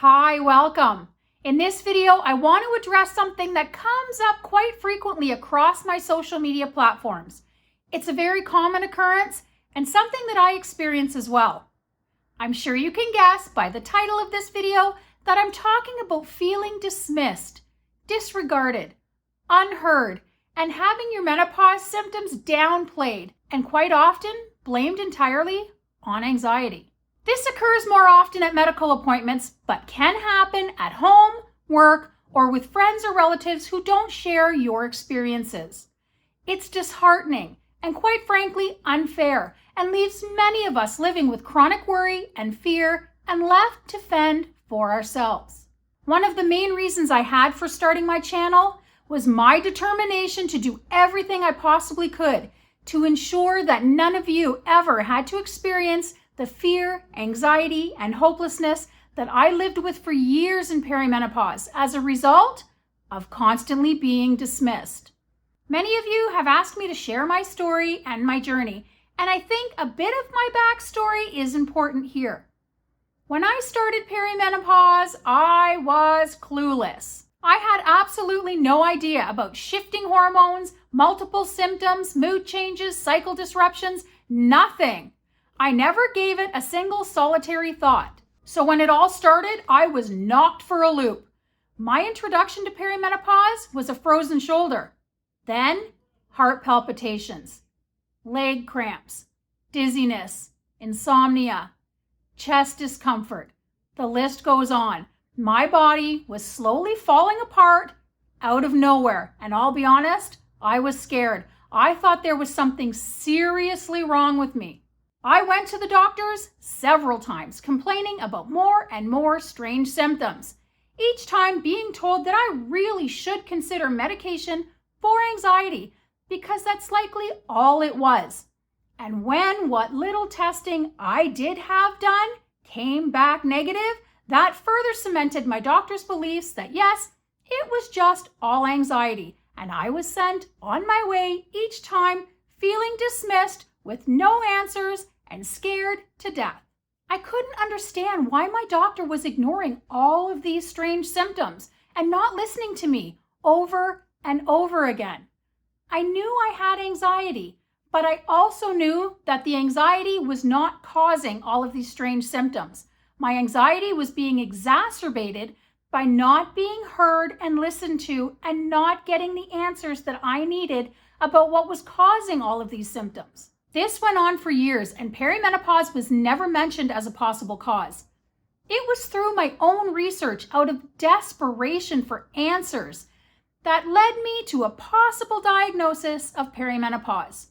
Hi, welcome. In this video, I want to address something that comes up quite frequently across my social media platforms. It's a very common occurrence and something that I experience as well. I'm sure you can guess by the title of this video that I'm talking about feeling dismissed, disregarded, unheard, and having your menopause symptoms downplayed and quite often blamed entirely on anxiety. This occurs more often at medical appointments, but can happen at home, work, or with friends or relatives who don't share your experiences. It's disheartening and quite frankly unfair and leaves many of us living with chronic worry and fear and left to fend for ourselves. One of the main reasons I had for starting my channel was my determination to do everything I possibly could to ensure that none of you ever had to experience the fear, anxiety, and hopelessness that I lived with for years in perimenopause as a result of constantly being dismissed. Many of you have asked me to share my story and my journey, and I think a bit of my backstory is important here. When I started perimenopause, I was clueless. I had absolutely no idea about shifting hormones, multiple symptoms, mood changes, cycle disruptions, nothing. I never gave it a single solitary thought. So when it all started, I was knocked for a loop. My introduction to perimenopause was a frozen shoulder. Then, heart palpitations, leg cramps, dizziness, insomnia, chest discomfort. The list goes on. My body was slowly falling apart out of nowhere. And I'll be honest, I was scared. I thought there was something seriously wrong with me. I went to the doctors several times, complaining about more and more strange symptoms, each time being told that I really should consider medication for anxiety because that's likely all it was. And when what little testing I did have done came back negative, that further cemented my doctor's beliefs that yes, it was just all anxiety, and I was sent on my way each time feeling dismissed with no answers and scared to death. I couldn't understand why my doctor was ignoring all of these strange symptoms and not listening to me over and over again. I knew I had anxiety, but I also knew that the anxiety was not causing all of these strange symptoms. My anxiety was being exacerbated by not being heard and listened to and not getting the answers that I needed about what was causing all of these symptoms. This went on for years, and perimenopause was never mentioned as a possible cause. It was through my own research out of desperation for answers that led me to a possible diagnosis of perimenopause.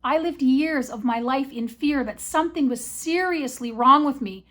I lived years of my life in fear that something was seriously wrong with me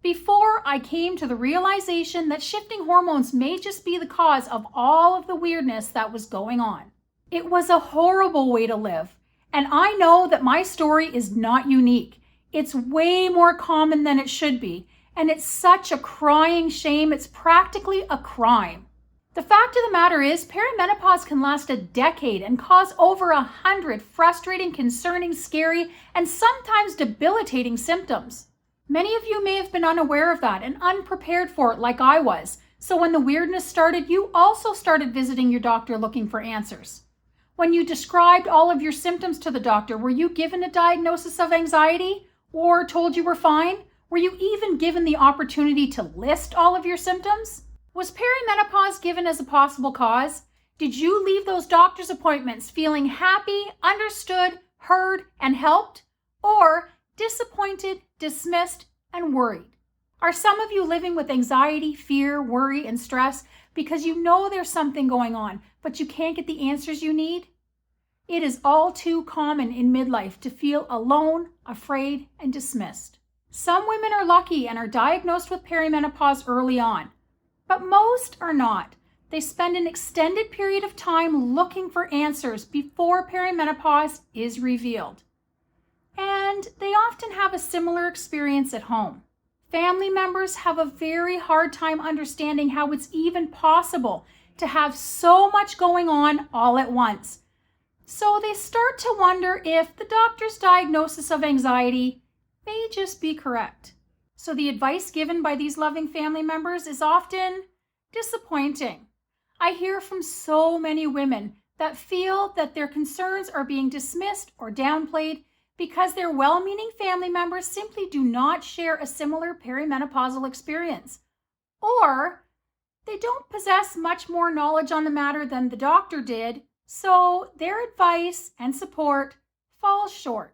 before I came to the realization that shifting hormones may just be the cause of all of the weirdness that was going on. It was a horrible way to live. And I know that my story is not unique. It's way more common than it should be. And it's such a crying shame. It's practically a crime. The fact of the matter is, perimenopause can last a decade and cause over 100 frustrating, concerning, scary, and sometimes debilitating symptoms. Many of you may have been unaware of that and unprepared for it like I was. So when the weirdness started, you also started visiting your doctor looking for answers. When you described all of your symptoms to the doctor, were you given a diagnosis of anxiety or told you were fine? Were you even given the opportunity to list all of your symptoms? Was perimenopause given as a possible cause? Did you leave those doctor's appointments feeling happy, understood, heard, and helped? Or disappointed, dismissed, and worried? Are some of you living with anxiety, fear, worry, and stress because you know there's something going on, but you can't get the answers you need? It is all too common in midlife to feel alone, afraid, and dismissed. Some women are lucky and are diagnosed with perimenopause early on, but most are not. They spend an extended period of time looking for answers before perimenopause is revealed. And they often have a similar experience at home. Family members have a very hard time understanding how it's even possible to have so much going on all at once. So they start to wonder if the doctor's diagnosis of anxiety may just be correct. So the advice given by these loving family members is often disappointing. I hear from so many women that feel that their concerns are being dismissed or downplayed because their well-meaning family members simply do not share a similar perimenopausal experience, or they don't possess much more knowledge on the matter than the doctor did, so their advice and support falls short.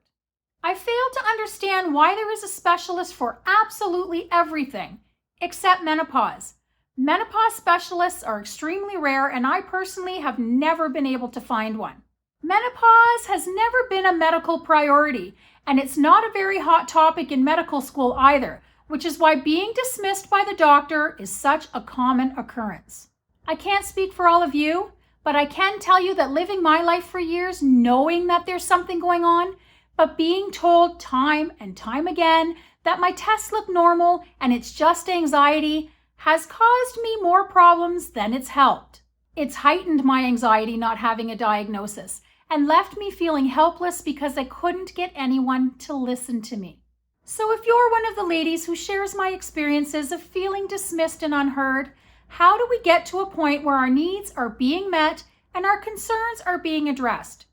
I fail to understand why there is a specialist for absolutely everything except menopause. Menopause specialists are extremely rare, and I personally have never been able to find one. Menopause has never been a medical priority, and it's not a very hot topic in medical school either, which is why being dismissed by the doctor is such a common occurrence. I can't speak for all of you, but I can tell you that living my life for years knowing that there's something going on, but being told time and time again that my tests look normal and it's just anxiety has caused me more problems than it's helped. It's heightened my anxiety not having a diagnosis and left me feeling helpless because I couldn't get anyone to listen to me. So if you're one of the ladies who shares my experiences of feeling dismissed and unheard, how do we get to a point where our needs are being met and our concerns are being addressed?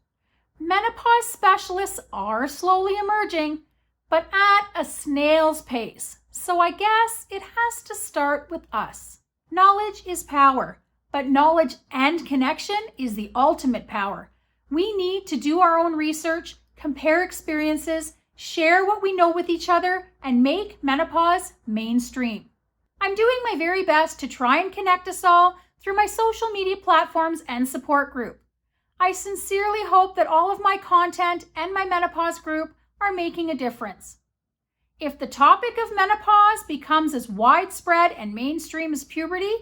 Menopause specialists are slowly emerging, but at a snail's pace. So I guess it has to start with us. Knowledge is power, but knowledge and connection is the ultimate power. We need to do our own research, compare experiences, share what we know with each other, and make menopause mainstream. I'm doing my very best to try and connect us all through my social media platforms and support group. I sincerely hope that all of my content and my menopause group are making a difference. If the topic of menopause becomes as widespread and mainstream as puberty,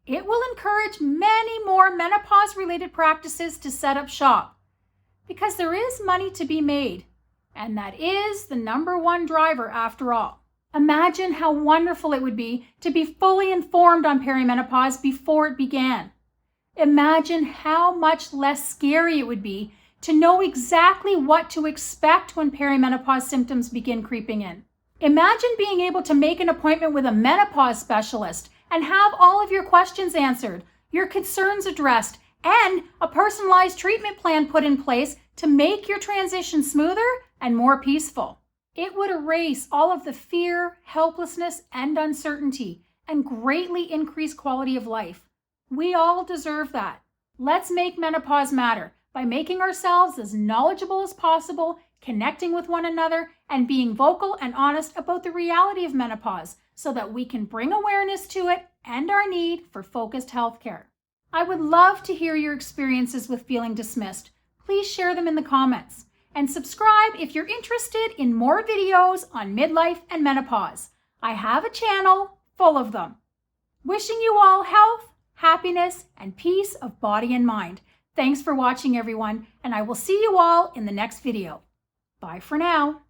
it will encourage many more menopause-related practices to set up shop. Because there is money to be made, and that is the number one driver after all. Imagine how wonderful it would be to be fully informed on perimenopause before it began. Imagine how much less scary it would be to know exactly what to expect when perimenopause symptoms begin creeping in. Imagine being able to make an appointment with a menopause specialist and have all of your questions answered, your concerns addressed, and a personalized treatment plan put in place to make your transition smoother and more peaceful. It would erase all of the fear, helplessness, and uncertainty and greatly increase quality of life. We all deserve that. Let's make menopause matter by making ourselves as knowledgeable as possible, connecting with one another, and being vocal and honest about the reality of menopause so that we can bring awareness to it and our need for focused healthcare. I would love to hear your experiences with feeling dismissed. Please share them in the comments. And subscribe if you're interested in more videos on midlife and menopause. I have a channel full of them. Wishing you all health, happiness, and peace of body and mind. Thanks for watching, everyone, and I will see you all in the next video. Bye for now.